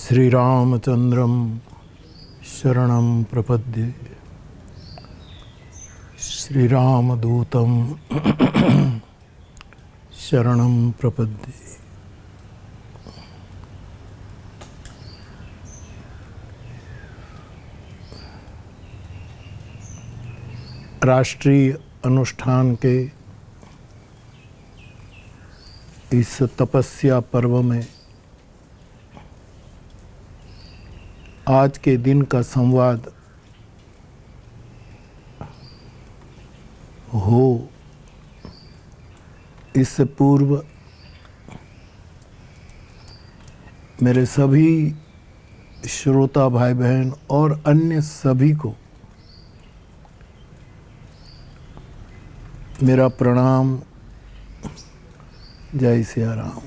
श्रीरामचंद्रं शरणं प्रपद्ये। श्रीरामदूतं शरणं प्रपद्ये। राष्ट्रीय अनुष्ठान के इस तपस्या पर्व में आज के दिन का संवाद हो, इससे पूर्व मेरे सभी श्रोता भाई बहन और अन्य सभी को मेरा प्रणाम। जय सिया राम।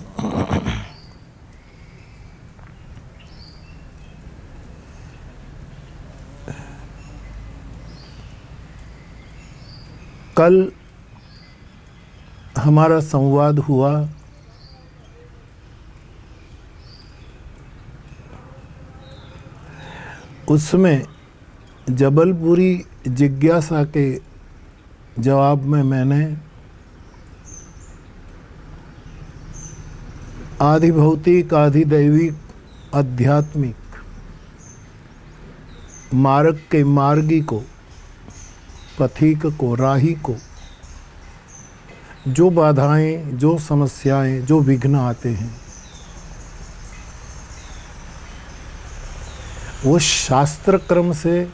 कल हमारा संवाद हुआ उसमें जबलपुरी जिज्ञासा के जवाब में मैंने आधि भौतिक आधि दैविक आध्यात्मिक मार्ग के मार्गी को, पथिक को, राही को जो बाधाएं, जो समस्याएं, जो विघ्न आते हैं वो शास्त्र क्रम से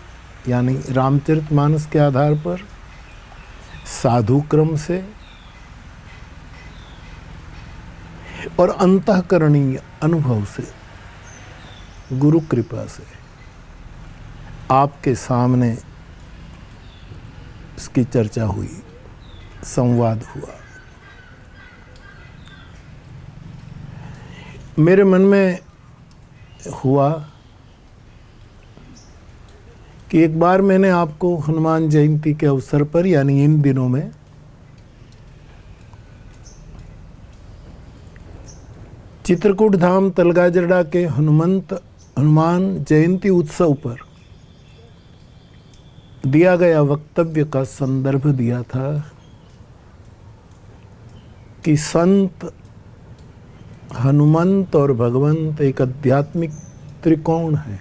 यानी रामचरितमानस के आधार पर, साधु क्रम से और अंतःकरणीय अनुभव से, गुरु कृपा से आपके सामने इसकी चर्चा हुई, संवाद हुआ। मेरे मन में हुआ कि एक बार मैंने आपको हनुमान जयंती के अवसर पर यानी इन दिनों में चित्रकूट धाम तलगाजरडा के हनुमान जयंती उत्सव पर दिया गया वक्तव्य का संदर्भ दिया था कि संत, हनुमंत और भगवंत एक आध्यात्मिक त्रिकोण है।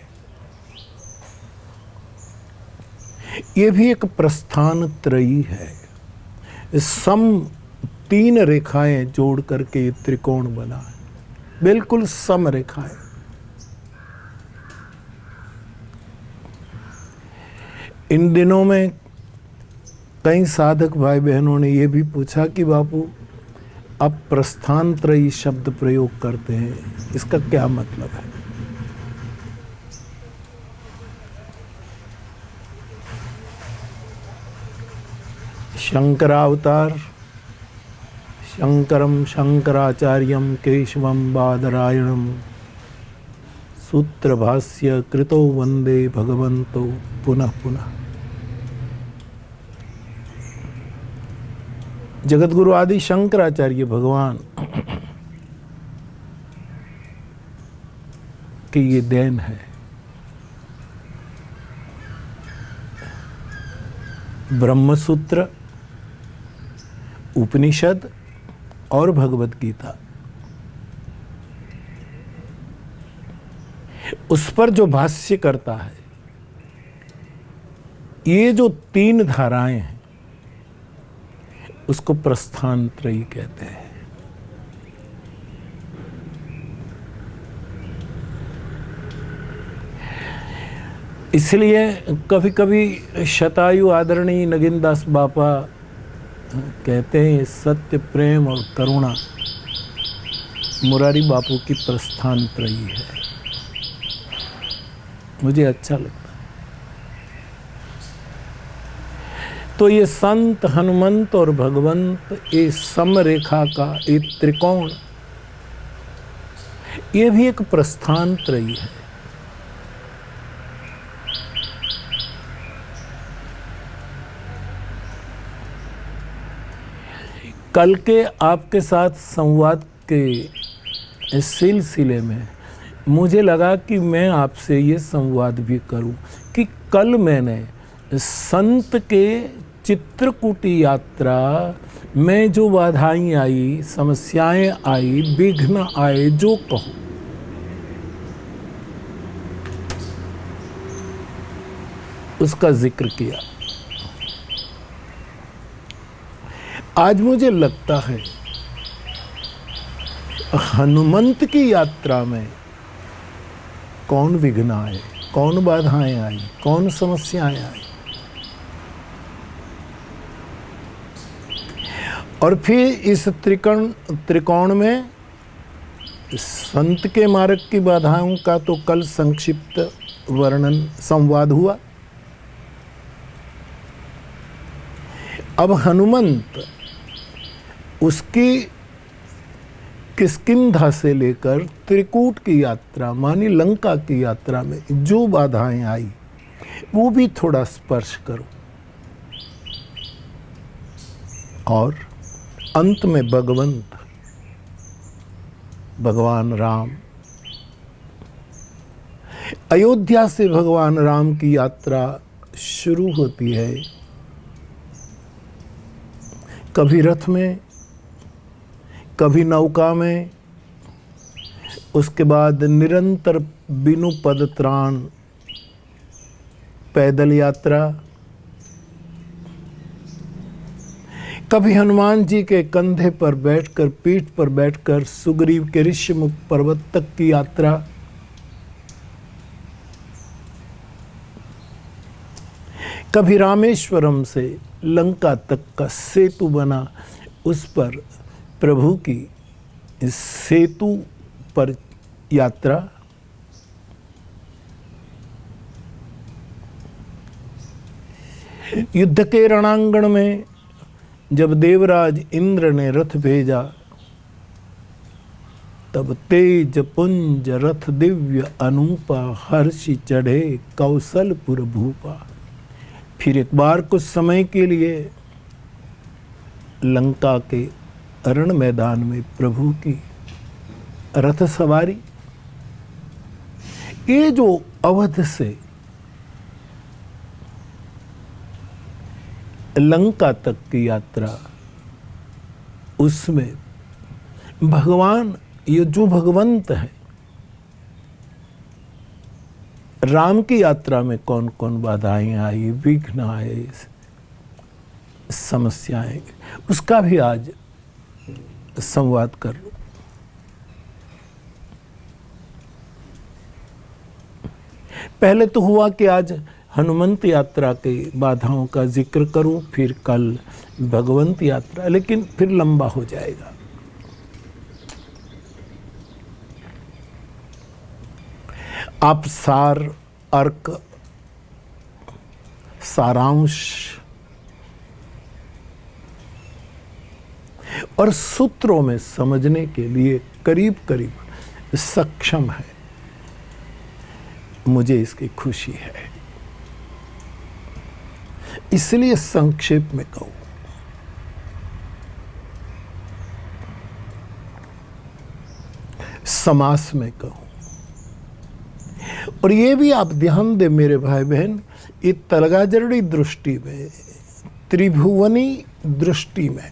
ये भी एक प्रस्थान त्रयी है। सम 3 रेखाएं जोड़ करके ये त्रिकोण बना है, बिल्कुल सम रेखाएं। इन दिनों में कई साधक भाई बहनों ने ये भी पूछा कि बापू आप प्रस्थानत्रयी शब्द प्रयोग करते हैं, इसका क्या मतलब है? शंकरावतार, शंकरम शंकराचार्यम केशवम बादरायणम सूत्रभाष्य कृतो वंदे भगवंतो पुनः पुनः। जगतगुरु आदि शंकराचार्य भगवान की ये देन है। ब्रह्मसूत्र, उपनिषद और भगवत गीता, उस पर जो भाष्य करता है, ये जो 3 धाराएं हैं उसको प्रस्थानत्रयी कहते हैं। इसलिए कभी कभी शतायु आदरणीय नगिनदास बापा कहते हैं सत्य, प्रेम और करुणा मुरारी बापू की प्रस्थानत्रयी है। मुझे अच्छा लगता है। तो ये संत, हनुमंत और भगवंत, ये समरेखा का एक त्रिकोण, ये भी एक प्रस्थानत्रयी है। कल के आपके साथ संवाद के इस सिलसिले में मुझे लगा कि मैं आपसे ये संवाद भी करूं कि कल मैंने संत के चित्रकूटी यात्रा में जो बाधाएं आई, समस्याएं आई, विघ्न आए, जो कहो, उसका जिक्र किया। आज मुझे लगता है हनुमंत की यात्रा में कौन विघ्न आए, कौन बाधाएं आई, कौन समस्याएं आई, और फिर इस त्रिकोण में संत के मार्ग की बाधाओं का तो कल संक्षिप्त वर्णन संवाद हुआ। अब हनुमंत उसकी किष्किंधा से लेकर त्रिकूट की यात्रा मानी लंका की यात्रा में जो बाधाएं आई वो भी थोड़ा स्पर्श करो, और अंत में भगवान राम, अयोध्या से भगवान राम की यात्रा शुरू होती है, कभी रथ में, कभी नौका में, उसके बाद निरंतर बिनु पदत्राण पैदल यात्रा, कभी हनुमान जी के कंधे पर बैठकर, पीठ पर बैठकर सुग्रीव के ऋष्यमुख पर्वत तक की यात्रा, कभी रामेश्वरम से लंका तक का सेतु बना, उस पर प्रभु की इस सेतु पर यात्रा, युद्ध के रणांगण में जब देवराज इंद्र ने रथ भेजा, तब तेज पुंज रथ दिव्य अनूपा, हर्षि चढ़े कौशलपुर भूपा। फिर एक बार कुछ समय के लिए लंका के रण मैदान में प्रभु की रथ सवारी। ये जो अवध से लंका तक की यात्रा, उसमें भगवान, ये जो भगवंत है, राम की यात्रा में कौन कौन बाधाएं आई, विघ्न आए, समस्याएं, उसका भी आज संवाद कर लो। पहले तो हुआ कि आज हनुमंत यात्रा के बाधाओं का जिक्र करूं, फिर कल भगवंत यात्रा, लेकिन फिर लंबा हो जाएगा। आप सार, अर्क, सारांश और सूत्रों में समझने के लिए करीब करीब सक्षम है। मुझे इसकी खुशी है, इसलिए संक्षेप में कहूं। समास में कहूं, और ये भी आप ध्यान दें मेरे भाई बहन, ये तलगाजरड़ी दृष्टि में, त्रिभुवनी दृष्टि में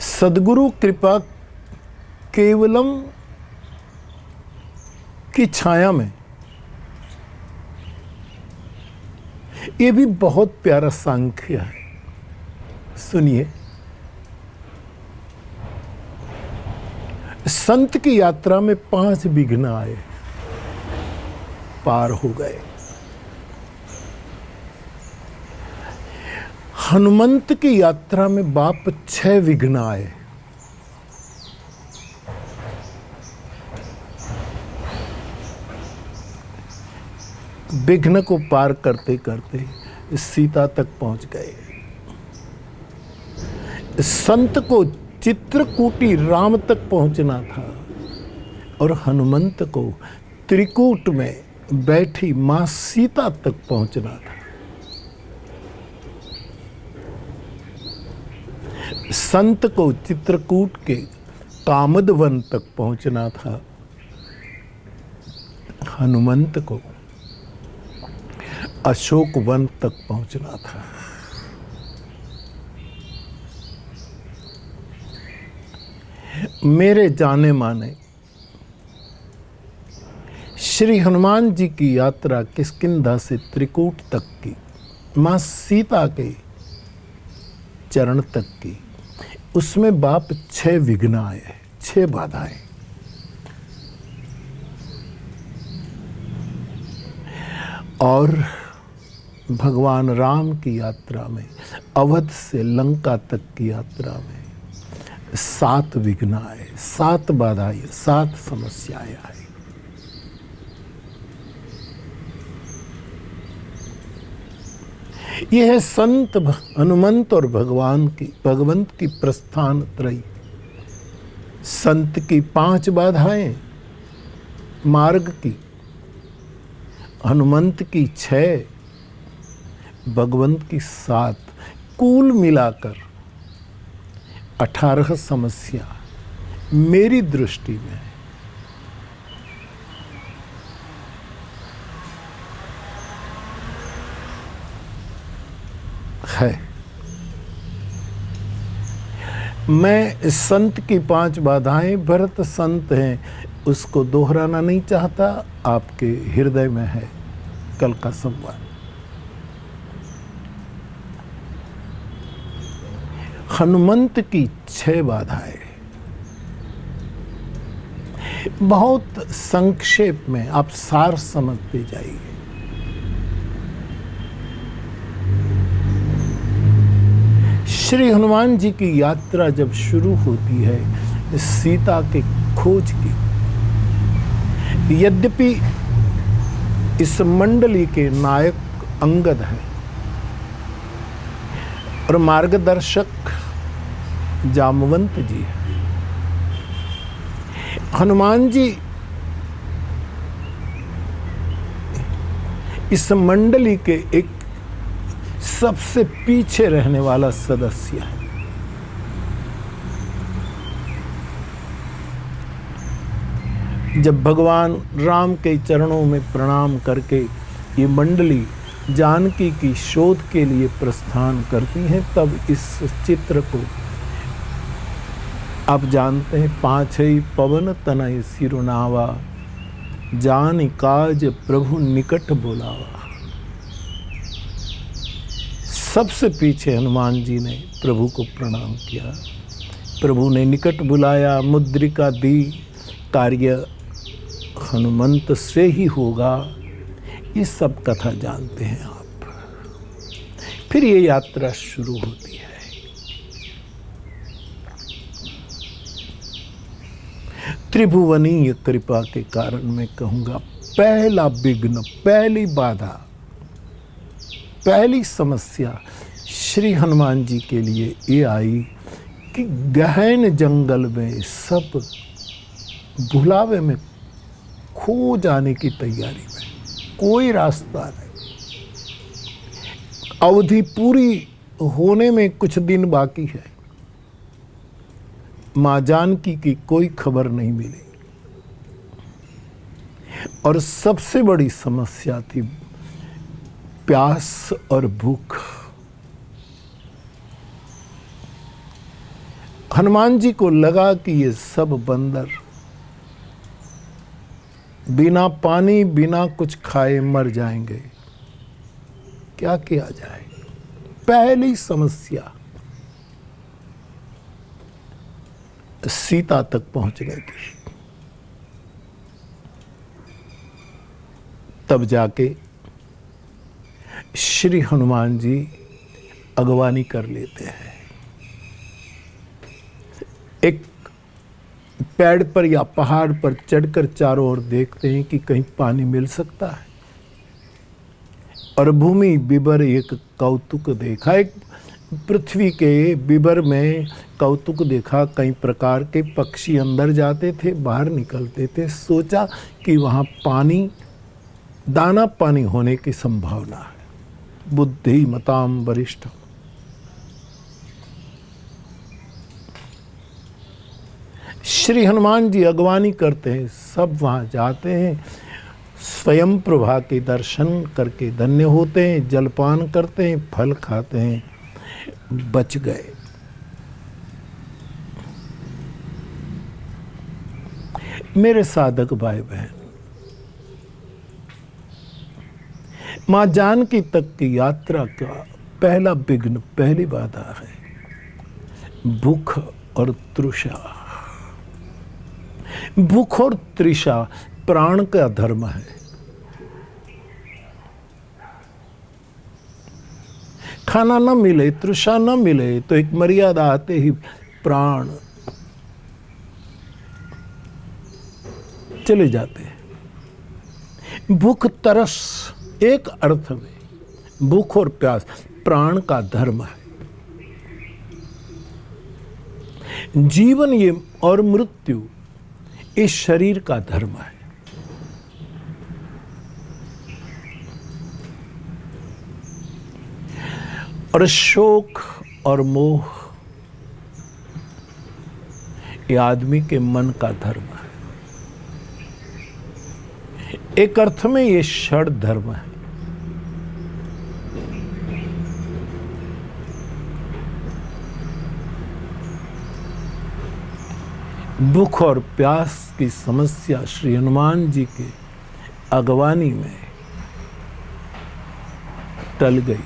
सद्गुरु कृपा केवलम की छाया में, ये भी बहुत प्यारा सांख्य है। सुनिए, संत की यात्रा में 5 विघ्न आए, पार हो गए। हनुमंत की यात्रा में बाप 6 विघ्न आए। विघ्न को पार करते करते सीता तक पहुंच गए। संत को चित्रकूटी राम तक पहुंचना था, और हनुमंत को त्रिकूट में बैठी मां सीता तक पहुंचना था। संत को चित्रकूट के कामद वन तक पहुंचना था, हनुमंत को अशोक वन तक पहुंचना था। मेरे जाने माने श्री हनुमान जी की यात्रा किष्किंधा से त्रिकूट तक की, मां सीता के चरण तक की, उसमें बाप 6 विघ्न आए, 6 बाधाएं। और भगवान राम की यात्रा में, अवध से लंका तक की यात्रा में 7 विघ्न आए, 7 बाधाएं, 7 समस्याएं आई। यह है संत हनुमंत और भगवंत की प्रस्थान त्रयी। संत की 5 बाधाएं मार्ग की, हनुमंत की 6, भगवंत की 7, कुल मिलाकर 18 समस्या मेरी दृष्टि में है। मैं संत की 5 बाधाएं, भरत संत हैं, उसको दोहराना नहीं चाहता, आपके हृदय में है कल का संवाद। हनुमंत की 6 बाधाएं बहुत संक्षेप में आप सार समझते जाइए। श्री हनुमान जी की यात्रा जब शुरू होती है सीता के खोज की, यद्यपि इस मंडली के नायक अंगद हैं और मार्गदर्शक जामवंत जी हैं, हनुमान जी इस मंडली के एक सबसे पीछे रहने वाला सदस्य है। जब भगवान राम के चरणों में प्रणाम करके ये मंडली जानकी की शोध के लिए प्रस्थान करती है, तब इस चित्र को आप जानते हैं, 5 पवन तनय सिरुनावा, जान काज प्रभु निकट बुलावा। सबसे पीछे हनुमान जी ने प्रभु को प्रणाम किया, प्रभु ने निकट बुलाया, मुद्रिका दी, कार्य हनुमंत से ही होगा। ये सब कथा जानते हैं आप। फिर ये यात्रा शुरू होती है। त्रिभुवनीय कृपा के कारण मैं कहूंगा पहला विघ्न, पहली बाधा, पहली समस्या श्री हनुमान जी के लिए ये आई कि गहन जंगल में सब भुलावे में खो जाने की तैयारी में, कोई रास्ता नहीं, अवधि पूरी होने में कुछ दिन बाकी है, मां जानकी की कोई खबर नहीं मिली और सबसे बड़ी समस्या थी प्यास और भूख। हनुमान जी को लगा कि ये सब बंदर बिना पानी बिना कुछ खाए मर जाएंगे, क्या किया जाए। पहली समस्या सीता तक पहुंचने की। तब जाके श्री हनुमान जी अगवानी कर लेते हैं। एक पेड़ पर या पहाड़ पर चढ़कर चारों ओर देखते हैं कि कहीं पानी मिल सकता है, और भूमि बिबर एक कौतुक देखा। एक पृथ्वी के बिबर में कौतुक देखा, कई प्रकार के पक्षी अंदर जाते थे, बाहर निकलते थे। सोचा कि वहाँ पानी, दाना पानी होने की संभावना है। बुद्धिमताम वरिष्ठ, श्री हनुमान जी अगवानी करते हैं, सब वहाँ जाते हैं, स्वयं प्रभा के दर्शन करके धन्य होते हैं, जलपान करते हैं, फल खाते हैं, बच गए। मेरे साधक भाई बहन, मां जानकी तक की यात्रा का पहला विघ्न, पहली बाधा है भूख और तृषा। भूख और तृषा प्राण का धर्म है। खाना न मिले, तृषा न मिले तो एक मर्यादा आते ही प्राण चले जाते हैं। भूख तरस, एक अर्थ में भूख और प्यास प्राण का धर्म है। जीवन ये और मृत्यु इस शरीर का धर्म है। और शोक और मोह ये आदमी के मन का धर्म है। एक अर्थ में ये षड धर्म है। भूख और प्यास की समस्या श्री हनुमान जी के अगवानी में टल गई।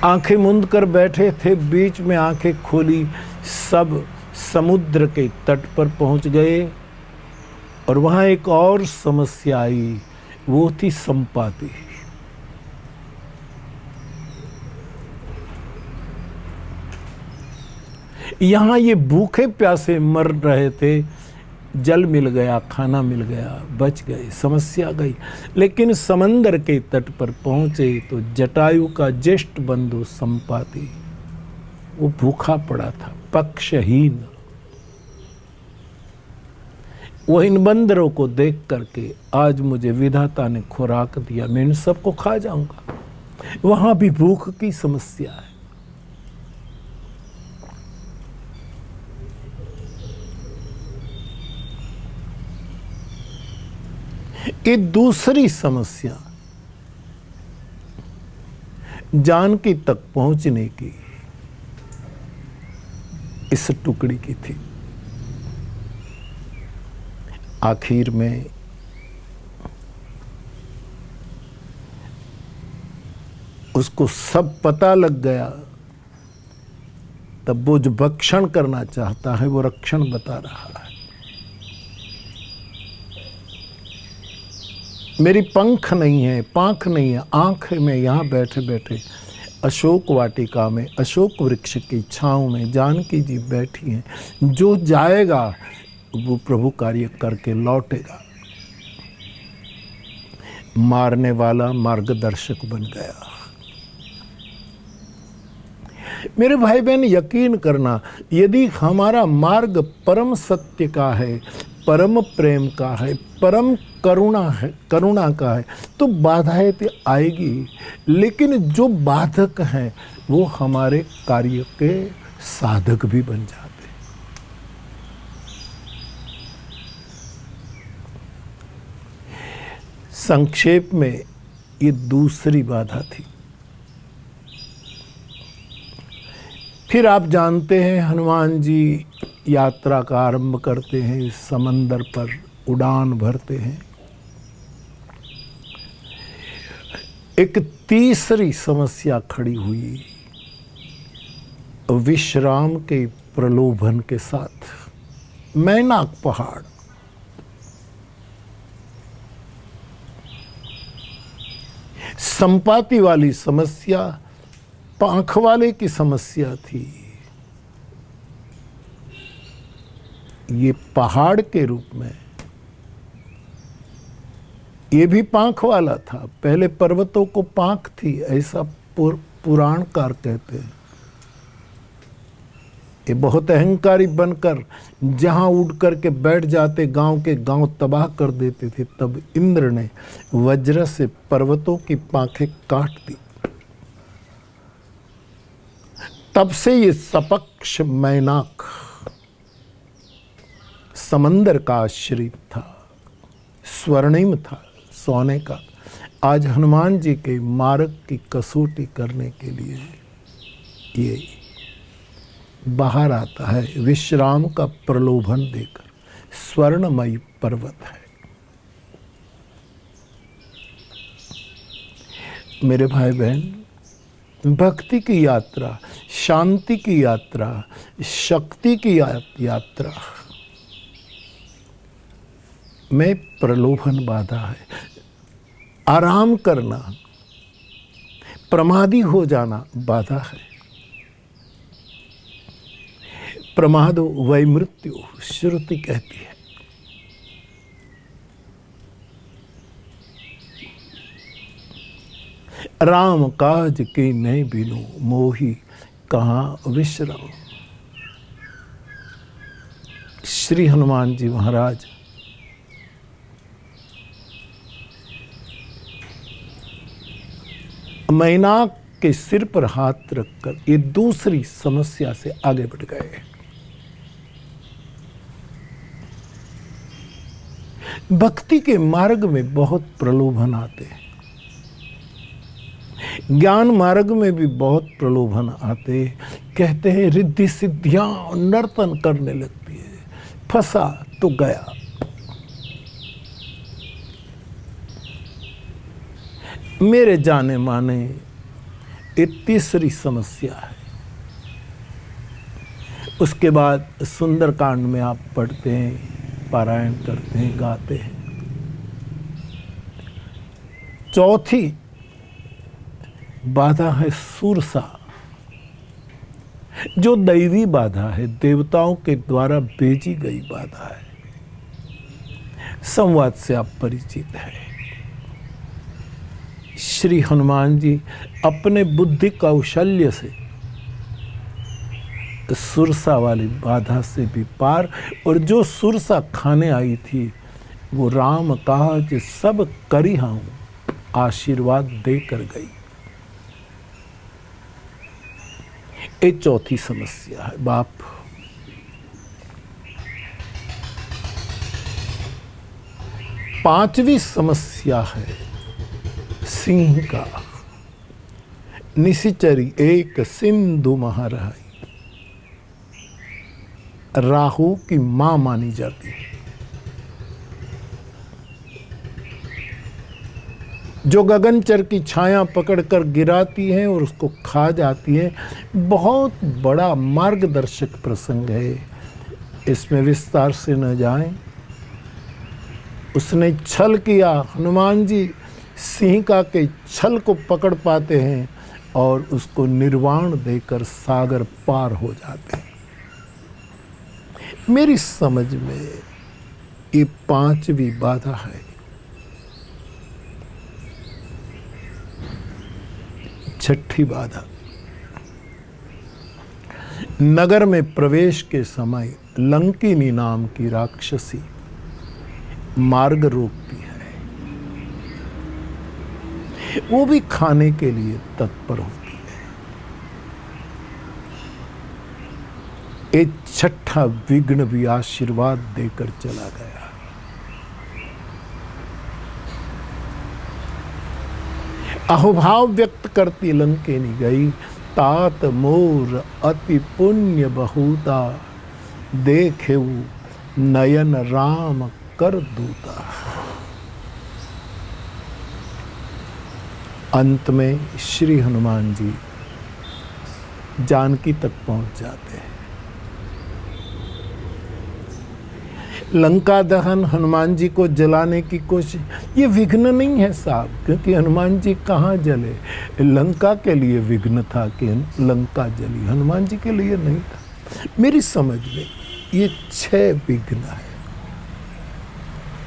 आंखें मूंद कर बैठे थे, बीच में आंखें खोली, सब समुद्र के तट पर पहुंच गए। और वहां एक और समस्या आई, वो थी संपाति। यहां ये भूखे प्यासे मर रहे थे, जल मिल गया, खाना मिल गया, बच गए, समस्या गई। लेकिन समंदर के तट पर पहुंचे तो जटायु का ज्येष्ठ बंधु संपाति वो भूखा पड़ा था, पक्षहीन। वो इन बंदरों को देख करके, आज मुझे विधाता ने खुराक दिया, मैं इन सबको खा जाऊंगा। वहां भी भूख की समस्या है। कि दूसरी समस्या जानकी तक पहुंचने की इस टुकड़ी की थी। आखिर में उसको सब पता लग गया। तब वो जो भक्षण करना चाहता है वो रक्षण बता रहा है। मेरी पंख नहीं है, पांख नहीं है, आंख में यहाँ बैठे बैठे अशोक वाटिका में, अशोक वृक्ष की छांव में जानकी जी बैठी हैं। जो जाएगा वो प्रभु कार्य करके लौटेगा। मारने वाला मार्गदर्शक बन गया। मेरे भाई बहन, यकीन करना, यदि हमारा मार्ग परम सत्य का है, परम प्रेम का है, परम करुणा का है, तो बाधाएं तो आएगी। लेकिन जो बाधक हैं वो हमारे कार्य के साधक भी बन जाते। संक्षेप में ये दूसरी बाधा थी। फिर आप जानते हैं, हनुमान जी यात्रा का आरंभ करते हैं, समंदर पर उड़ान भरते हैं। एक तीसरी समस्या खड़ी हुई, विश्राम के प्रलोभन के साथ। मैनाक पहाड़, संपाति वाली समस्या, पांख वाले की समस्या थी। ये पहाड़ के रूप में, ये भी पांख वाला था। पहले पर्वतों को पांख थी, ऐसा पुराणकार कहते हैं। ये बहुत अहंकारी बनकर जहां उड़ करके बैठ जाते, गांव के गांव तबाह कर देते थे। तब इंद्र ने वज्र से पर्वतों की पांखें काट दी। तब से ये सपक्ष मैनाक समंदर का आश्रित था, स्वर्णिम था, सोने का। आज हनुमान जी के मार्ग की कसौटी करने के लिए ये बाहर आता है, विश्राम का प्रलोभन देकर। स्वर्णमयी पर्वत है। मेरे भाई बहन, भक्ति की यात्रा, शांति की यात्रा, शक्ति की यात्रा में प्रलोभन बाधा है। आराम करना, प्रमादी हो जाना बाधा है। प्रमादो वै मृत्यु, श्रुति कहती है। राम काज के नहीं बिनु, मोही कहाँ विश्राम। श्री हनुमान जी महाराज मैनाक के सिर पर हाथ रखकर ये दूसरी समस्या से आगे बढ़ गए। भक्ति के मार्ग में बहुत प्रलोभन आते हैं, ज्ञान मार्ग में भी बहुत प्रलोभन आते। कहते हैं रिद्धि सिद्धियां नर्तन करने लगती है, फंसा तो गया। मेरे जाने माने ये तीसरी समस्या है। उसके बाद सुंदरकांड में आप पढ़ते हैं, पारायण करते हैं, गाते हैं। चौथी बाधा है सुरसा, जो दैवी बाधा है, देवताओं के द्वारा भेजी गई बाधा है। संवाद से आप परिचित हैं। श्री हनुमान जी अपने बुद्धि कौशल्य से सुरसा वाली बाधा से भी पार, और जो सुरसा खाने आई थी वो राम काज सब करी हूं आशीर्वाद देकर गई। ये चौथी समस्या है बाप। पांचवी समस्या है सिंह का। निशिचरी एक सिंधु महाराई, राहु की मां मानी जाती है, जो गगनचर की छाया पकड़कर गिराती है और उसको खा जाती है। बहुत बड़ा मार्गदर्शक प्रसंग है, इसमें विस्तार से न जाएं। उसने छल किया, हनुमान जी सिंहिका के छल को पकड़ पाते हैं और उसको निर्वाण देकर सागर पार हो जाते हैं। मेरी समझ में ये पांचवी बाधा है। छठी बाधा, नगर में प्रवेश के समय लंकिनी नाम की राक्षसी मार्ग रोकती है। वो भी खाने के लिए तत्पर होती है। एक छठा विघ्न भी आशीर्वाद देकर चला गया। अहोभाव व्यक्त करती लंकेनी गई, तात मोर अति पुण्य बहुता, देखेऊ नयन राम कर दूता। अंत में श्री हनुमान जी जानकी तक पहुंच जाते हैं। लंका दहन, हनुमान जी को जलाने की कोशिश, ये विघ्न नहीं है साहब, क्योंकि हनुमान जी कहाँ जले? लंका के लिए विघ्न था कि लंका जली, हनुमान जी के लिए नहीं था। मेरी समझ में ये 6 विघ्न है।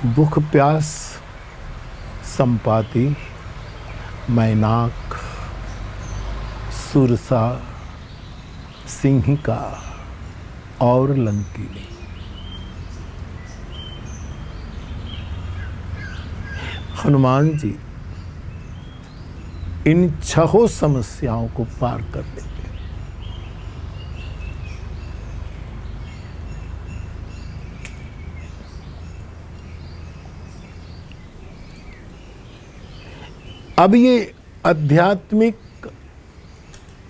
भूख प्यास, संपाति, मैनाक, सुरसा, सिंहिका और लंकिनी। हनुमान जी इन 6 समस्याओं को पार कर लेते हैं। अब ये आध्यात्मिक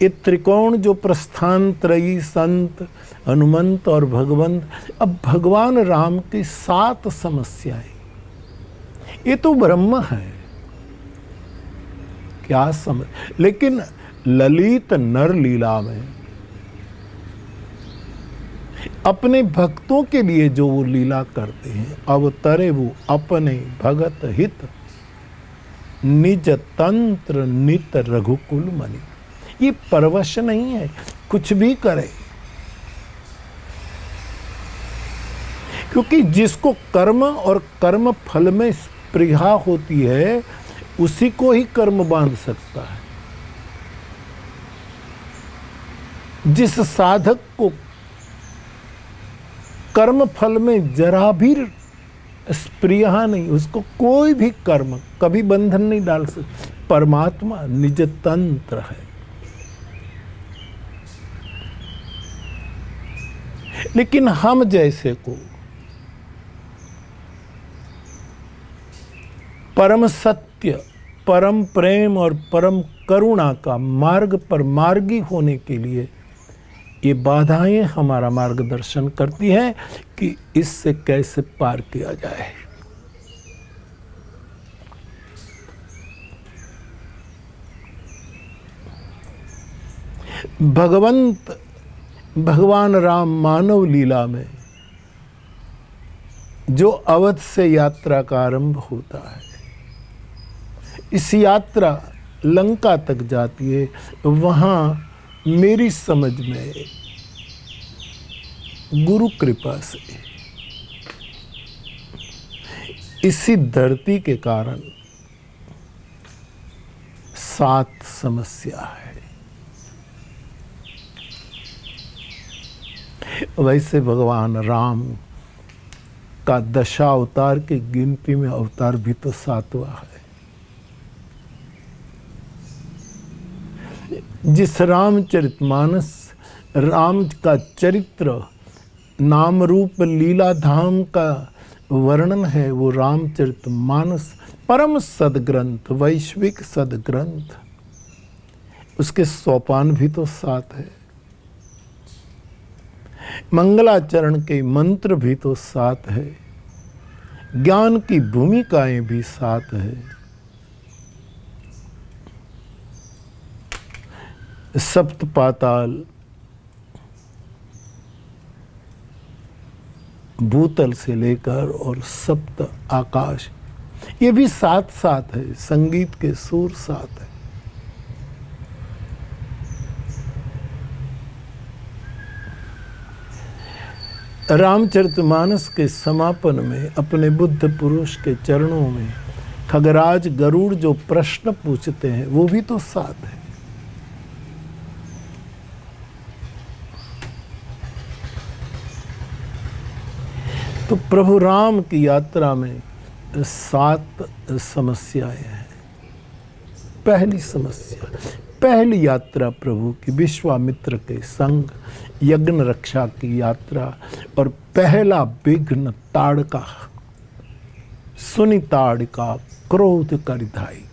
ये त्रिकोण जो प्रस्थान त्रयी, संत, हनुमंत और भगवंत, अब भगवान राम की 7 समस्याएं, ये तो ब्रह्म है, क्या समझ। लेकिन ललित नर लीला में अपने भक्तों के लिए जो वो लीला करते हैं, अवतरे वो अपने भगत हित, निज तंत्र नित रघुकुल मणि। ये परवश नहीं है, कुछ भी करे, क्योंकि जिसको कर्म और कर्म फल में स्पृहा होती है उसी को ही कर्म बांध सकता है। जिस साधक को कर्म फल में जरा भी स्पृहा नहीं, उसको कोई भी कर्म कभी बंधन नहीं डाल सकता। परमात्मा निज तंत्र है। लेकिन हम जैसे को परम सत्य, परम प्रेम और परम करुणा का मार्ग पर मार्गी होने के लिए ये बाधाएं हमारा मार्गदर्शन करती हैं कि इससे कैसे पार किया जाए। भगवान राम मानव लीला में जो अवध से यात्रा का आरंभ होता है, इस यात्रा लंका तक जाती है। वहां मेरी समझ में गुरु कृपा से इसी धरती के कारण 7 समस्या है। वैसे भगवान राम का दशावतार की गिनती में अवतार भी तो 7वां है। जिस रामचरितमानस, राम का चरित्र, नाम रूप लीला धाम का वर्णन है, वो रामचरितमानस परम सदग्रंथ, वैश्विक सदग्रंथ, उसके सोपान भी तो 7 है। मंगलाचरण के मंत्र भी तो 7 है। ज्ञान की भूमिकाएं भी 7 है। सप्त पाताल, भूतल से लेकर और सप्त आकाश, ये भी 7 है। संगीत के सुर 7 है। रामचरितमानस के समापन में अपने बुद्ध पुरुष के चरणों में खगराज गरुड़ जो प्रश्न पूछते हैं वो भी तो 7 है। तो प्रभु राम की यात्रा में 7 समस्याएं हैं। पहली समस्या, पहली यात्रा प्रभु की विश्वामित्र के संग यज्ञ रक्षा की यात्रा, और पहला विघ्न ताड़का, सुनि ताड़का क्रोध कर धाई।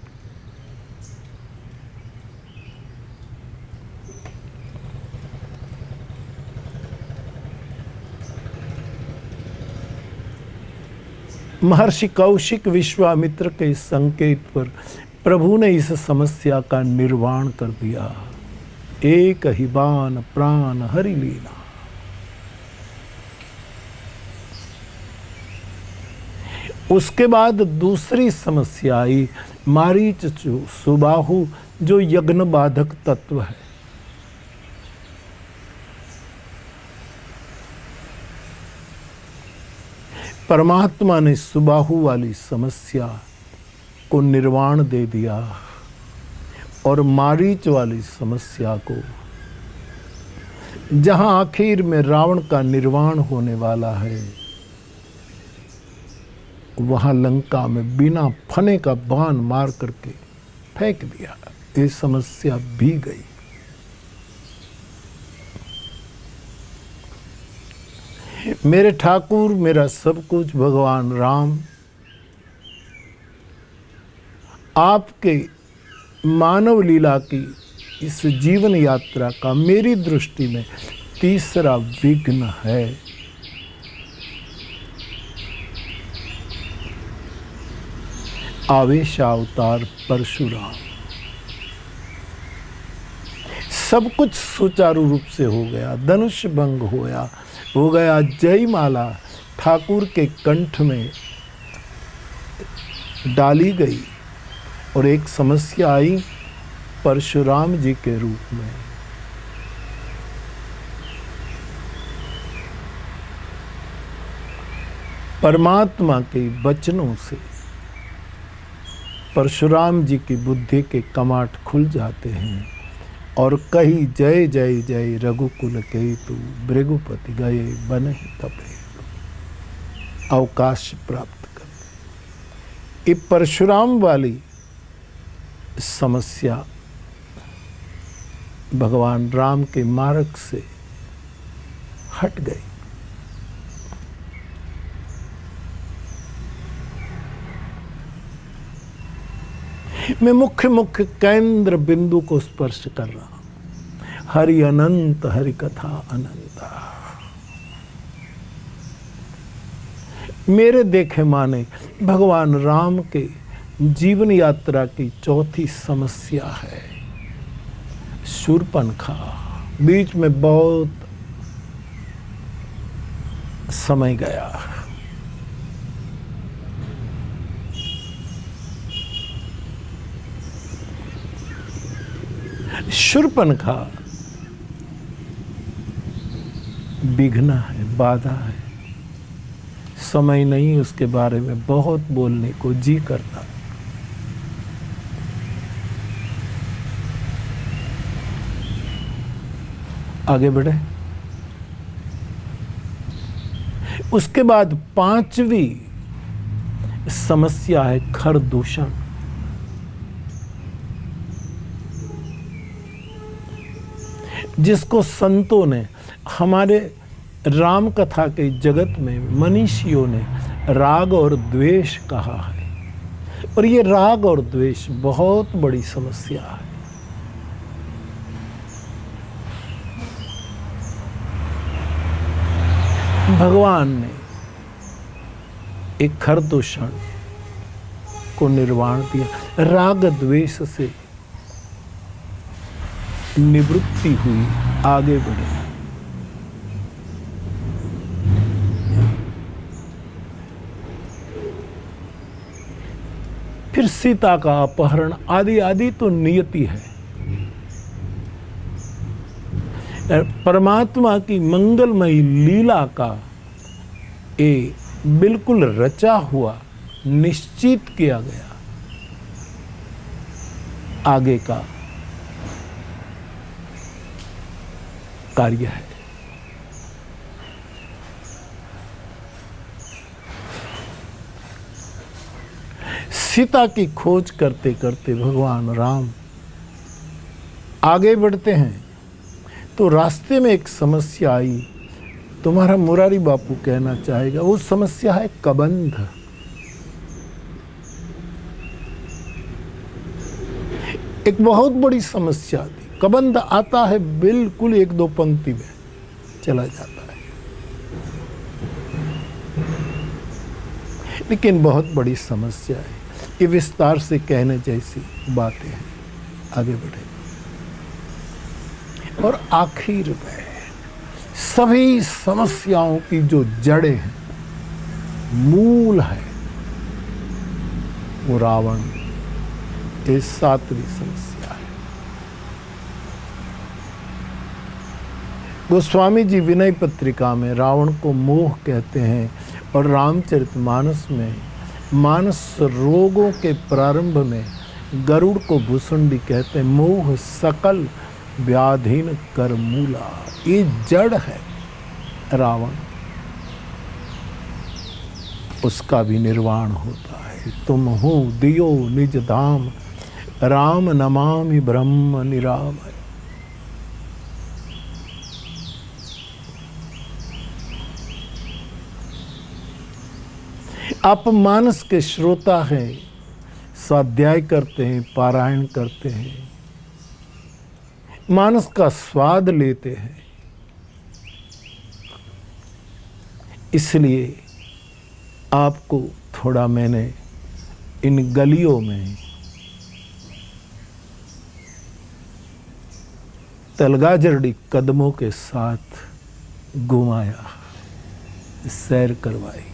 महर्षि कौशिक विश्वामित्र के संकेत पर प्रभु ने इस समस्या का निर्वाण कर दिया। एक ही बान प्राण हरि लीला। उसके बाद दूसरी समस्या आई, मारीच सुबाहु जो यज्ञ बाधक तत्व है। परमात्मा ने सुबाहु वाली समस्या को निर्वाण दे दिया और मारीच वाली समस्या को, जहां आखिर में रावण का निर्वाण होने वाला है, वहां लंका में बिना फने का बाण मार करके फेंक दिया। ये समस्या भी गई। मेरे ठाकुर, मेरा सब कुछ भगवान राम आपके मानव लीला की इस जीवन यात्रा का मेरी दृष्टि में तीसरा विघ्न है। आवेशावतार परशुराम। सब कुछ सुचारू रूप से हो गया, धनुष भंग हो गया, जयमाला ठाकुर के कंठ में डाली गई और एक समस्या आई परशुराम जी के रूप में। परमात्मा के वचनों से परशुराम जी की बुद्धि के कमाट खुल जाते हैं और कही जय जय जय रघुकुल केतु भृगुपति गए बनहि तपे अवकाश प्राप्त कर। ये परशुराम वाली समस्या भगवान राम के मार्ग से हट गई। मैं मुख्य केंद्र बिंदु को स्पर्श कर रहा हूं। हरि अनंत, हरि कथा अनंत। मेरे देखे माने भगवान राम के जीवन यात्रा की चौथी समस्या है शूर्पणखा। बीच में बहुत समय गया। शूर्पणखा विघ्न है, बाधा है। समय नहीं उसके बारे में बहुत बोलने को जी करता। आगे बढ़े। उसके बाद पांचवी समस्या है खरदूषण। जिसको संतों ने, हमारे राम कथा के जगत में मनीषियों ने राग और द्वेष कहा है। और ये राग और द्वेष बहुत बड़ी समस्या है। भगवान ने एक खरदूषण को निर्वाण दिया। राग द्वेष से निवृत्ति हुई, आगे बढ़े। फिर सीता का अपहरण आदि आदि तो नियति है। परमात्मा की मंगलमयी लीला का ये बिल्कुल रचा हुआ, निश्चित किया गया आगे का कार्य है। सीता की खोज करते करते भगवान राम आगे बढ़ते हैं तो रास्ते में एक समस्या आई। तुम्हारा मुरारी बापू कहना चाहेगा, वो समस्या है कबंध। एक बहुत बड़ी समस्या थी। कबंध आता है बिल्कुल एक दो पंक्ति में चला जाता है, लेकिन बहुत बड़ी समस्या है। ये विस्तार से कहने जैसी बातें हैं। आगे बढ़े। और आखिर में सभी समस्याओं की जो जड़ें हैं, मूल है, वो रावण। ये सातवीं समस्या है। गोस्वामी जी विनय पत्रिका में रावण को मोह कहते हैं और रामचरितमानस में मानस रोगों के प्रारंभ में गरुड़ को भुसुंडी कहते हैं। मोह सकल व्याधीन कर मूला। ये जड़ है रावण, उसका भी निर्वाण होता है। तुम हो दियो निज धाम, राम नमामि ब्रह्म निरामय। आप मानस के श्रोता हैं, स्वाध्याय करते हैं, पारायण करते हैं, मानस का स्वाद लेते हैं। इसलिए आपको थोड़ा मैंने इन गलियों में तलगाजरड़ी कदमों के साथ घुमाया, सैर करवाई।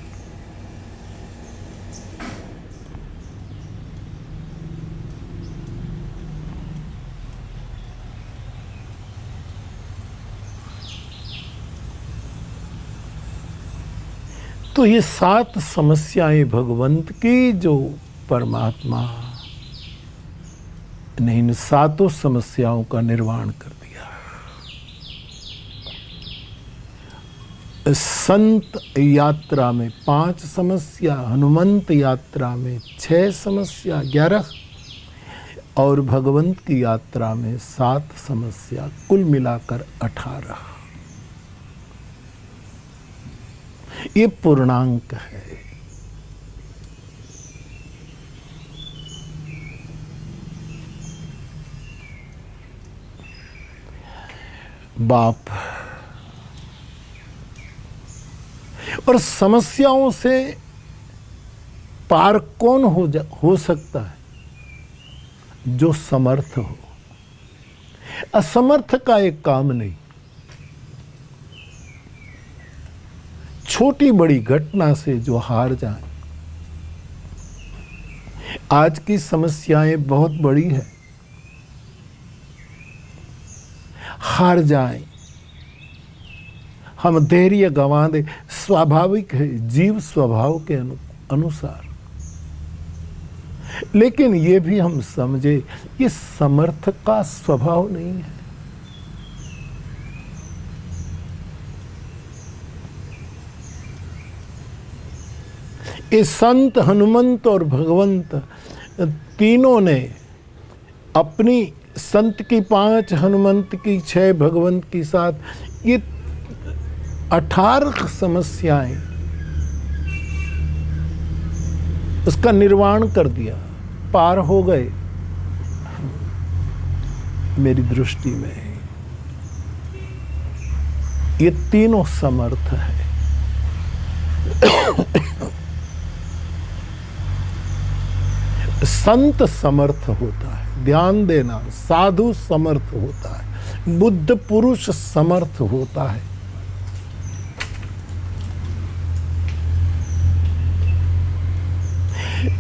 तो ये 7 समस्याएं भगवंत की, जो परमात्मा ने इन 7 समस्याओं का निर्वाण कर दिया। संत यात्रा में 5 समस्या, हनुमंत यात्रा में 6 समस्या 11, और भगवंत की यात्रा में 7 समस्या, कुल मिलाकर 18। ये पूर्णांक है। बाप और समस्याओं से पार कौन हो सकता है? जो समर्थ हो। असमर्थ का एक काम नहीं। छोटी बड़ी घटना से जो हार जाए। आज की समस्याएं बहुत बड़ी है, हार जाए, हम धैर्य गंवा दे, स्वाभाविक है जीव स्वभाव के अनुसार। लेकिन ये भी हम समझे, ये समर्थ का स्वभाव नहीं है। ये संत, हनुमंत और भगवंत तीनों ने अपनी, संत की 5, हनुमंत की 6, भगवंत की 7, ये 18 समस्याएं उसका निर्वाण कर दिया, पार हो गए। मेरी दृष्टि में ये तीनों समर्थ है। संत समर्थ होता है, ध्यान देना, साधु समर्थ होता है, बुद्ध पुरुष समर्थ होता है।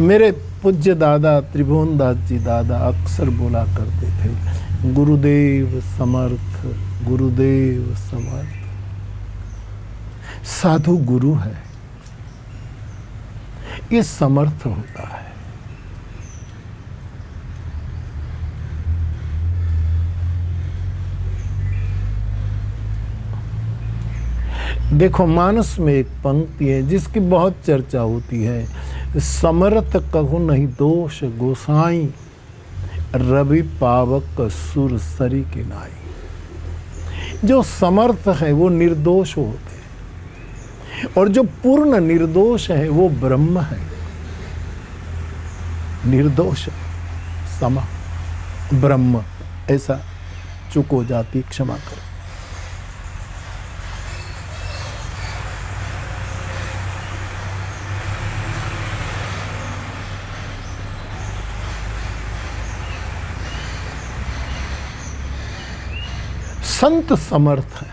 मेरे पूज्य दादा त्रिभुवन दास जी दादा अक्सर बोला करते थे, गुरुदेव समर्थ, गुरुदेव समर्थ। साधु गुरु है, ये समर्थ होता है। देखो, मानस में एक पंक्ति है जिसकी बहुत चर्चा होती है, समर्थ कहु नहीं दोष गोसाई, रवि पावक सुर सरी के नाई। जो समर्थ है वो निर्दोष होते हैं, और जो पूर्ण निर्दोष है वो ब्रह्म है। निर्दोष समा ब्रह्म, ऐसा चूक हो जाती, क्षमा करो। संत समर्थ है,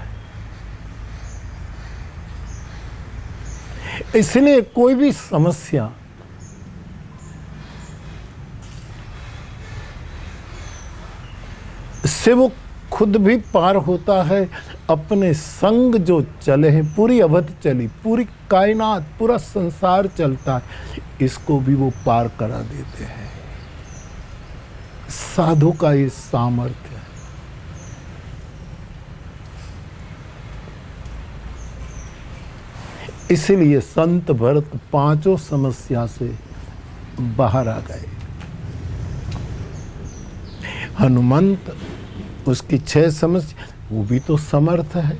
इसलिए कोई भी समस्या से वो खुद भी पार होता है। अपने संग जो चले हैं, पूरी अवध चली, पूरी कायनात, पूरा संसार चलता है, इसको भी वो पार करा देते हैं। साधु का ये सामर्थ्य है। इसलिए संत भरत 5 समस्या से बाहर आ गए। हनुमंत, उसकी 6 समस्या, वो भी तो समर्थ है।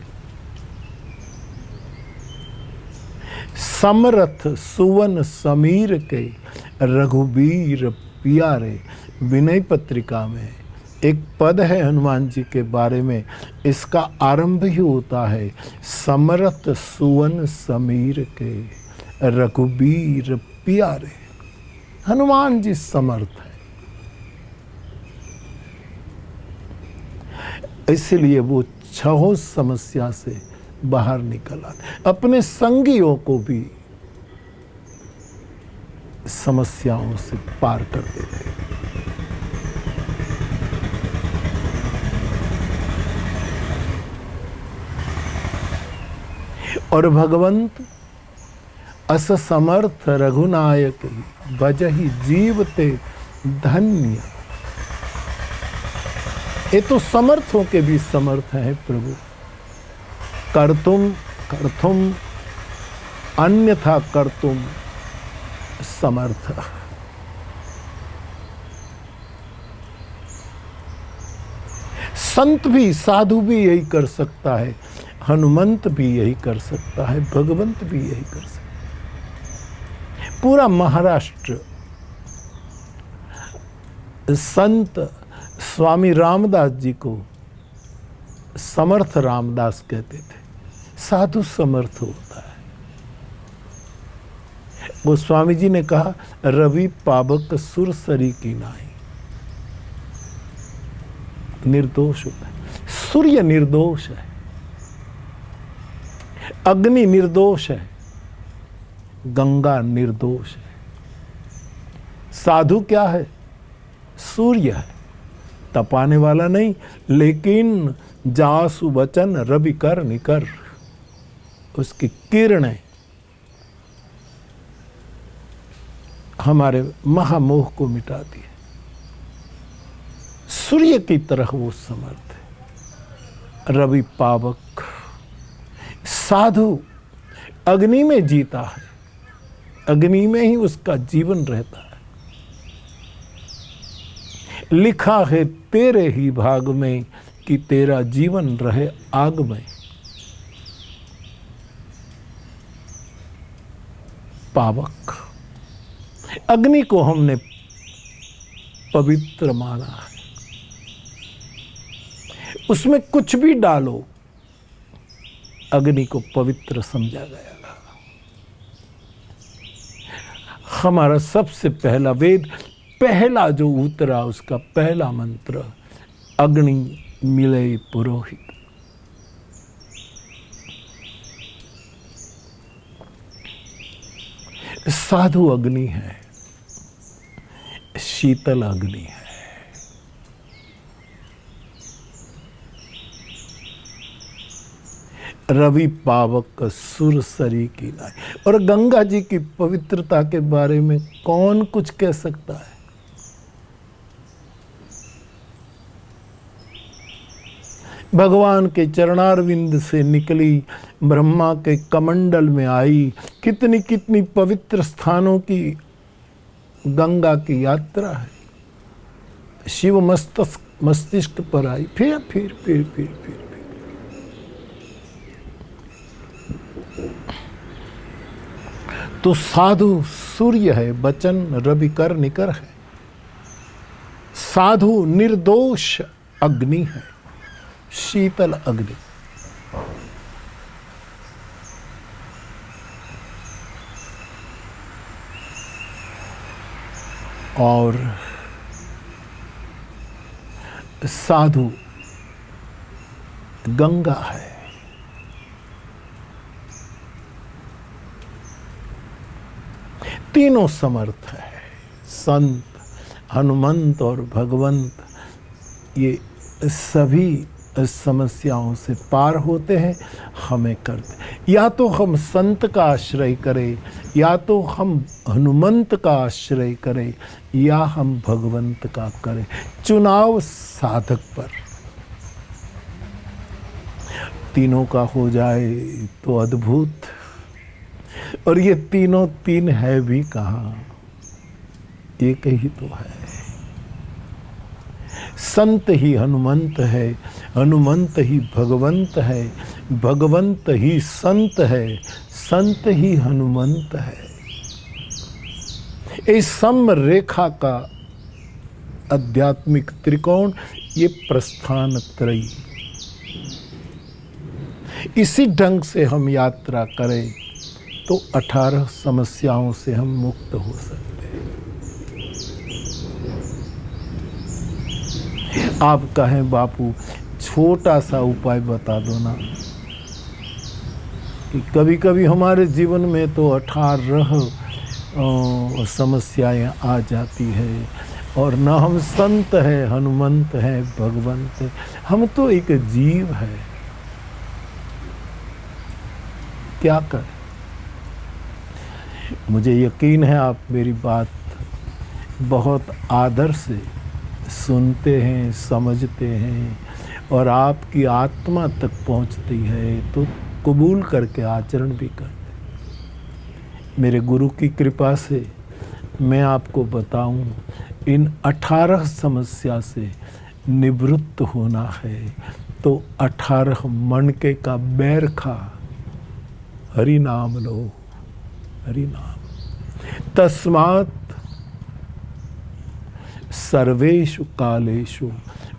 समरथ सुवन समीर के, रघुबीर पियारे विनय पत्रिका में एक पद है हनुमान जी के बारे में, इसका आरंभ ही होता है समरथ सुवन समीर के रघुबीर पियारे। हनुमान जी समर्थ है, इसलिए वो छहों समस्या से बाहर निकल आते, अपने संगियों को भी समस्याओं से पार कर देते। और भगवंत अस समर्थ रघुनायक भजहि जीवते धन्य। ये तो समर्थों के भी समर्थ है प्रभु। कर्तुम अन्यथा कर्तुम समर्थ। संत भी साधु भी यही कर सकता है, हनुमंत भी यही कर सकता है, भगवंत भी यही कर सकता है। पूरा महाराष्ट्र संत स्वामी रामदास जी को समर्थ रामदास कहते थे। साधु समर्थ होता है। वो स्वामी जी ने कहा रवि पावक सुरसरी की नाई, निर्दोष होता है। सूर्य निर्दोष है, अग्नि निर्दोष है, गंगा निर्दोष है। साधु क्या है? सूर्य है, तपाने वाला नहीं, लेकिन जासु वचन रवि कर निकर, उसकी किरणें हमारे महामोह को मिटाती है। सूर्य की तरह वो समर्थ है। रवि पावक साधु अग्नि में जीता है, अग्नि में ही उसका जीवन रहता है। लिखा है तेरे ही भाग में कि तेरा जीवन रहे आग में। पावक अग्नि को हमने पवित्र माना है, उसमें कुछ भी डालो अग्नि को पवित्र समझा गया। हमारा सबसे पहला वेद, पहला जो उतरा उसका पहला मंत्र अग्नि मिले पुरोहित। साधु अग्नि है, शीतल अग्नि है। रवि पावक सुरसरी की नाई। और गंगा जी की पवित्रता के बारे में कौन कुछ कह सकता है? भगवान के चरणारविंद से निकली, ब्रह्मा के कमंडल में आई, कितनी कितनी पवित्र स्थानों की गंगा की यात्रा है। शिव मस्तिष्क पर आई, फिर। तो साधु सूर्य है, वचन रवि कर निकर है। साधु निर्दोष अग्नि है, शीतल अग्नि। और साधु गंगा है। तीनों समर्थ है, संत, हनुमंत और भगवंत। ये सभी समस्याओं से पार होते हैं, हमें करते। या तो हम संत का आश्रय करें, या तो हम हनुमंत का आश्रय करें, या हम भगवंत का करें। चुनाव साधक पर। तीनों का हो जाए तो अद्भुत। और ये तीनों तीन है भी कहाँ, एक ही तो है। संत ही हनुमंत है, हनुमंत ही भगवंत है, भगवंत ही संत है, संत ही हनुमंत है। इस सम रेखा का आध्यात्मिक त्रिकोण, ये प्रस्थान त्रयी। इसी ढंग से हम यात्रा करें तो 18 समस्याओं से हम मुक्त हो सकते हैं। आप कहें बापू छोटा सा उपाय बता दो ना, कि कभी कभी हमारे जीवन में तो 18 समस्याएं आ जाती है और न हम संत हैं, हनुमंत हैं, भगवंत हैं, हम तो एक जीव है। क्या करें? मुझे यकीन है आप मेरी बात बहुत आदर से सुनते हैं, समझते हैं और आपकी आत्मा तक पहुंचती है तो कबूल करके आचरण भी करते। मेरे गुरु की कृपा से मैं आपको बताऊं, इन 18 समस्या से निवृत्त होना है तो 18 मनके का बैर खा हरि नाम लो, हरि नाम। तस्मात् सर्वेषु कालेषु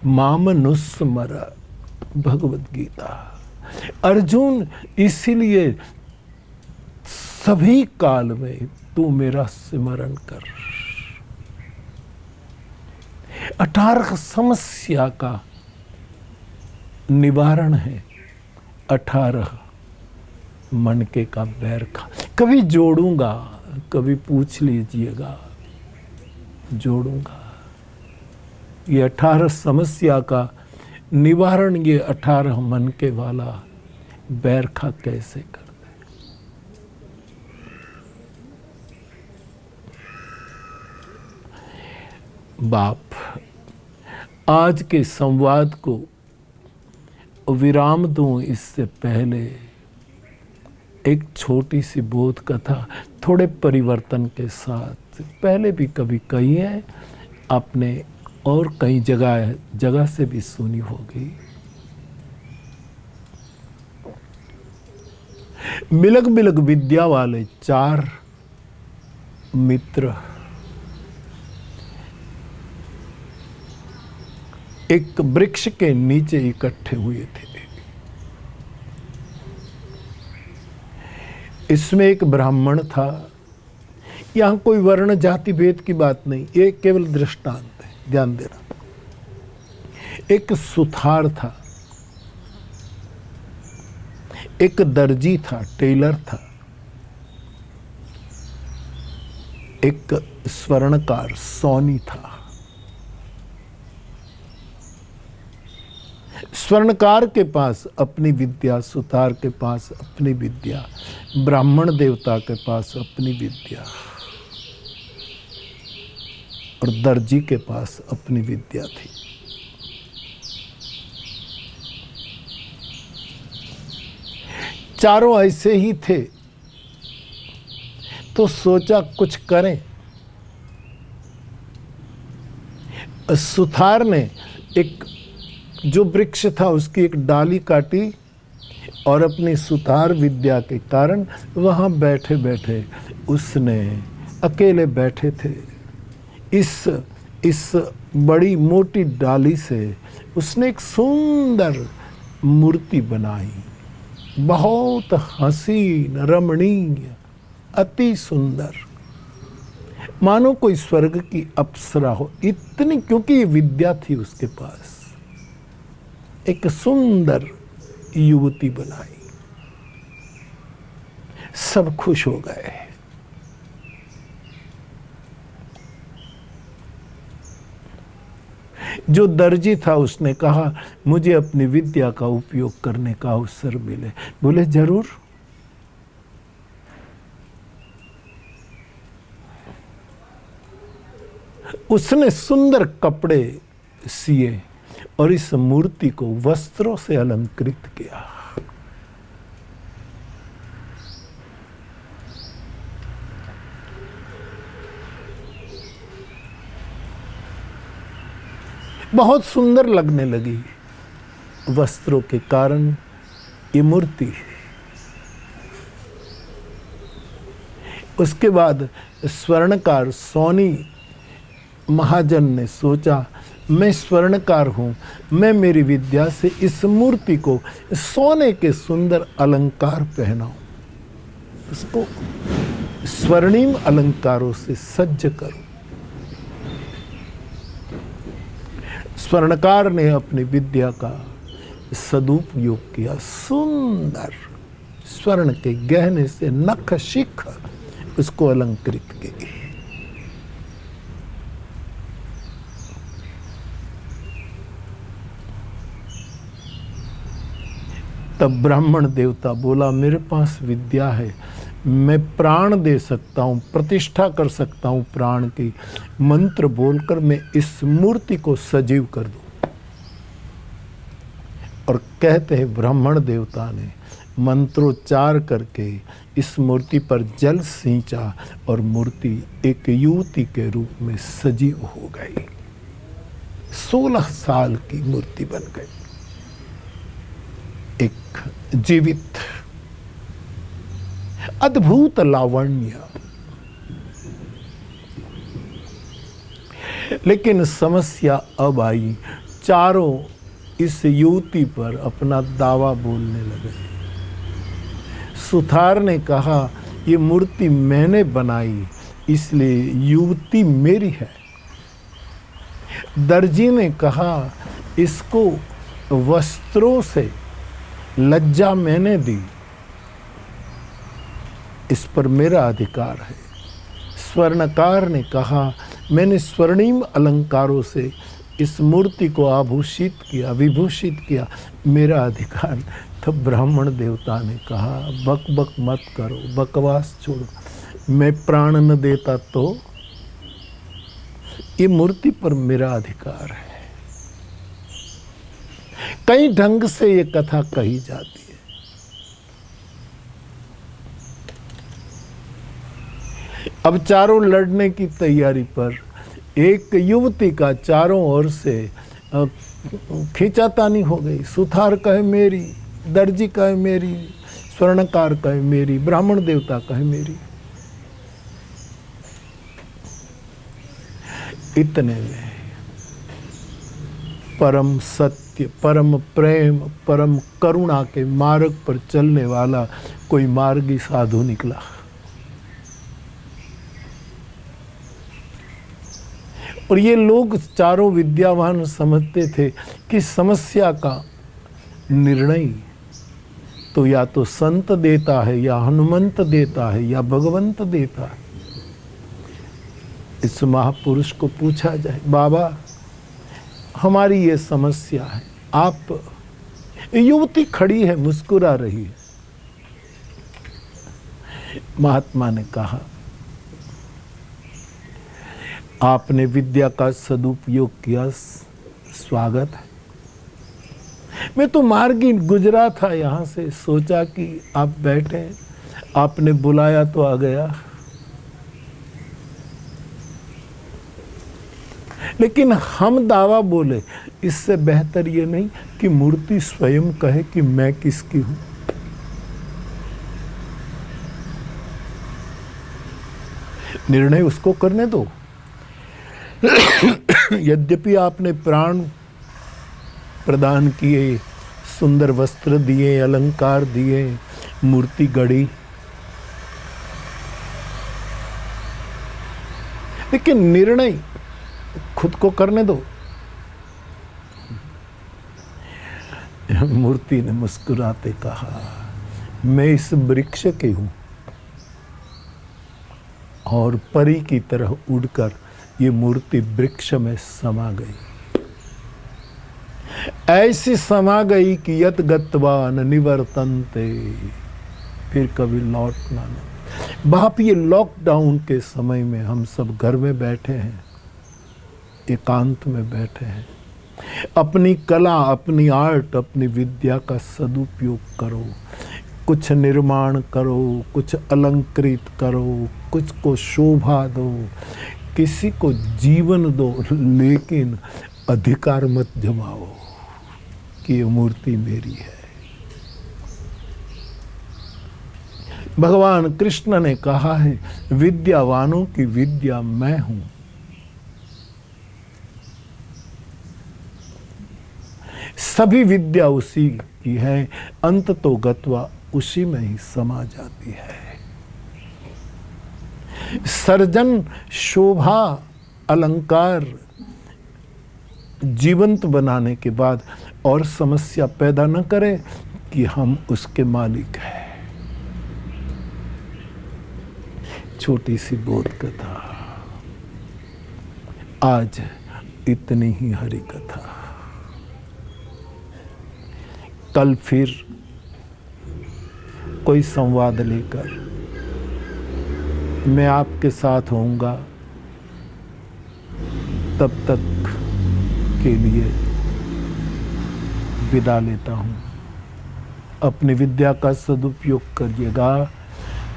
मामनुस्मर, भगवद गीता। अर्जुन, इसीलिए सभी काल में तू मेरा स्मरण कर। 18 समस्या का निवारण है 18 मनके का बैर खा। कभी जोड़ूंगा, कभी पूछ लीजिएगा, जोड़ूंगा। ये 18 समस्या का निवारण, ये 18 मनके वाला बैर खा कैसे करते? बाप, आज के संवाद को विराम दूं इससे पहले एक छोटी सी बोध कथा थोड़े परिवर्तन के साथ, पहले भी कभी कही है आपने और कई जगह से भी सुनी होगी। बिलग बिलग विद्या वाले 4 मित्र एक वृक्ष के नीचे इकट्ठे हुए थे। इसमें एक ब्राह्मण था। यहां कोई वर्ण जाति भेद की बात नहीं, ये केवल दृष्टांत है, ध्यान देना। एक सुथार था, एक दर्जी था, टेलर था, एक स्वर्णकार सोनी था। स्वर्णकार के पास अपनी विद्या, सुतार के पास अपनी विद्या, ब्राह्मण देवता के पास अपनी विद्या और दर्जी के पास अपनी विद्या थी। चारों ऐसे ही थे तो सोचा कुछ करें। सुथार ने एक जो वृक्ष था उसकी एक डाली काटी और अपनी सुतार विद्या के कारण वहाँ बैठे बैठे उसने, अकेले बैठे थे, इस बड़ी मोटी डाली से उसने एक सुंदर मूर्ति बनाई, बहुत हसीन, रमणीय, अति सुंदर, मानो कोई स्वर्ग की अप्सरा हो, इतनी, क्योंकि ये विद्या थी उसके पास। एक सुंदर युवती बनाई, सब खुश हो गए। जो दर्जी था उसने कहा मुझे अपनी विद्या का उपयोग करने का अवसर मिले। बोले जरूर। उसने सुंदर कपड़े सिए और इस मूर्ति को वस्त्रों से अलंकृत किया। बहुत सुंदर लगने लगी वस्त्रों के कारण ये मूर्ति। उसके बाद स्वर्णकार सोनी महाजन ने सोचा, मैं स्वर्णकार हूँ, मैं मेरी विद्या से इस मूर्ति को सोने के सुंदर अलंकार पहनाऊं, उसको स्वर्णिम अलंकारों से सज्ज करूं। स्वर्णकार ने अपनी विद्या का सदुपयोग किया, सुंदर स्वर्ण के गहने से नख शिख उसको अलंकृत की। तब ब्राह्मण देवता बोला, मेरे पास विद्या है, मैं प्राण दे सकता हूँ, प्रतिष्ठा कर सकता हूँ प्राण की। मंत्र बोलकर मैं इस मूर्ति को सजीव कर दूँ। और कहते हैं ब्राह्मण देवता ने मंत्रोच्चार करके इस मूर्ति पर जल सींचा और मूर्ति एक युवती के रूप में सजीव हो गई। 16 साल की मूर्ति बन गई, एक जीवित अद्भुत लावण्य। लेकिन समस्या अब आई, चारों इस युवती पर अपना दावा बोलने लगे। सुथार ने कहा, ये मूर्ति मैंने बनाई इसलिए युवती मेरी है। दर्जी ने कहा, इसको वस्त्रों से लज्जा मैंने दी, इस पर मेरा अधिकार है। स्वर्णकार ने कहा, मैंने स्वर्णिम अलंकारों से इस मूर्ति को आभूषित किया, विभूषित किया, मेरा अधिकार। तब ब्राह्मण देवता ने कहा, बक बक मत करो, बकवास छोड़ो, मैं प्राण न देता तो ये मूर्ति पर मेरा अधिकार है। कई ढंग से ये कथा कही जाती है। अब चारों लड़ने की तैयारी पर एक युवती का चारों ओर से खींचातानी हो गई। सुथार कहे मेरी, दर्जी कहे मेरी, स्वर्णकार कहे मेरी, ब्राह्मण देवता कहे मेरी। इतने में परम सत्य, परम प्रेम, परम करुणा के मार्ग पर चलने वाला कोई मार्गी साधु निकला। और ये लोग चारों विद्यावान समझते थे कि समस्या का निर्णय तो या तो संत देता है, या हनुमंत देता है, या भगवंत देता है। इस महापुरुष को पूछा जाए, बाबा हमारी ये समस्या है, आप, युवती खड़ी है, मुस्कुरा रही है। महात्मा ने कहा, आपने विद्या का सदुपयोग किया, स्वागत है। मैं तो मार्गी गुजरा था यहाँ से, सोचा कि आप बैठे, आपने बुलाया तो आ गया। लेकिन हम दावा बोले, इससे बेहतर ये नहीं कि मूर्ति स्वयं कहे कि मैं किसकी हूं। निर्णय उसको करने दो। यद्यपि आपने प्राण प्रदान किए, सुंदर वस्त्र दिए, अलंकार दिए, मूर्ति गढ़ी, लेकिन निर्णय खुद को करने दो। मूर्ति ने मुस्कुराते कहा, मैं इस वृक्ष की हूं और परी की तरह उड़कर ये मूर्ति वृक्ष में समा गई। ऐसी समा गई कि यत गत्वा न निवर्तन्ते, फिर कभी लौटना नहीं। बाप, ये लॉकडाउन के समय में हम सब घर में बैठे हैं, एकांत में बैठे हैं। अपनी कला, अपनी आर्ट, अपनी विद्या का सदुपयोग करो। कुछ निर्माण करो, कुछ अलंकृत करो, कुछ को शोभा दो, किसी को जीवन दो, लेकिन अधिकार मत जमाओ कि ये मूर्ति मेरी है। भगवान कृष्ण ने कहा है, विद्यावानों की विद्या मैं हूं। सभी विद्या उसी की है, अंत तो गत्वा उसी में ही समा जाती है। सर्जन, शोभा, अलंकार जीवंत बनाने के बाद और समस्या पैदा न करे कि हम उसके मालिक हैं। छोटी सी बोध कथा, आज इतनी ही हरि कथा। कल फिर कोई संवाद लेकर मैं आपके साथ होऊंगा। तब तक के लिए विदा लेता हूँ। अपनी विद्या का सदुपयोग करिएगा,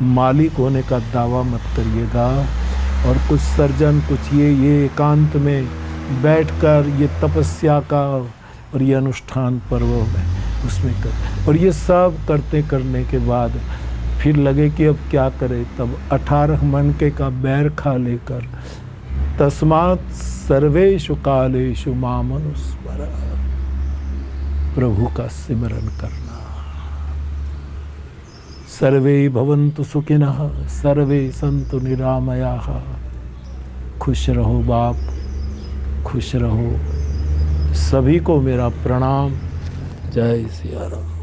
मालिक होने का दावा मत करिएगा। और कुछ सर्जन, कुछ ये एकांत में बैठकर ये तपस्या का और ये अनुष्ठान पर्वों में उसमें कर, और ये सब करने के बाद फिर लगे कि अब क्या करें, तब 18 मनके का बैर खा लेकर तस्मात् सर्वेषु कालेषु मामनुस्मर, प्रभु का सिमरन करना। सर्वे भवन्तु सुखिनः, सर्वे सन्तु निरामयाः। खुश रहो बाप, खुश रहो। सभी को मेरा प्रणाम। जय सिया राम।